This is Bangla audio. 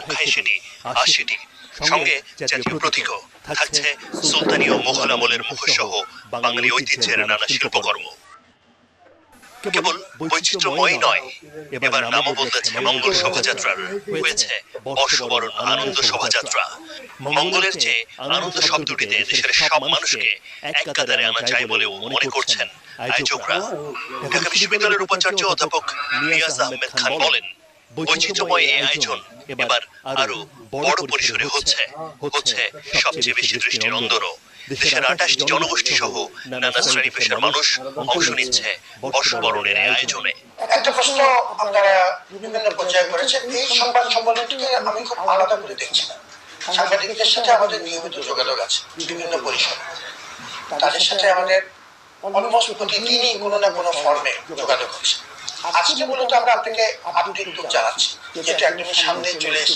85টি 80টি, সঙ্গে জাতীয় প্রতীকও থাকছে সুলতানি ও মোগল আমলের মুখসহ বাঙালি ঐতিহ্যের নানা শিল্পকর্ম। কেবল বৈচিত্র্যময় নয়, এবার নামও বদলেছে মঙ্গল শোভাযাত্রার, হয়েছে বর্ষবরণ আনন্দ শোভাযাত্রা। মঙ্গলের চেয়ে আনন্দ শব্দটিতে দেশের সব মানুষকে এক কাতারে আনা যায় বলেও মনে করছেন আয়োজকরা। ঢাকা বিশ্ববিদ্যালয়ের উপাচার্য অধ্যাপক নিয়াজ আহমেদ খান বলেন, বৈচিত্র্যময় এই আয়োজন এবার আরো বড় পরিসরে হচ্ছে সবচেয়ে বেশি দৃষ্টির অন্দরও। দেশের 28টি জনগোষ্ঠী সহ নানা শ্রেণী পেশার মানুষ অংশ নিচ্ছে বর্ষবরণের আয়োজনে। একটা প্রশ্ন আপনারা বিভিন্ন পর্যায়ে করেছেন, এই সংবাদ সম্মেলনটিকে আমি খুব আলাদা করে দেখছি না। সাংবাদিকদের সাথে আমাদের নিয়মিত যোগাযোগ আছে বিভিন্ন পরিসরে, তাদের সাথে আমাদের অলমোস্ট প্রতিদিনই কোনো না কোনো ফর্মে যোগাযোগ হচ্ছে। আজকে মূলত আমরা আপনাকে আপডেট জানাচ্ছি, যেটা একদমই সামনে চলে এসেছে।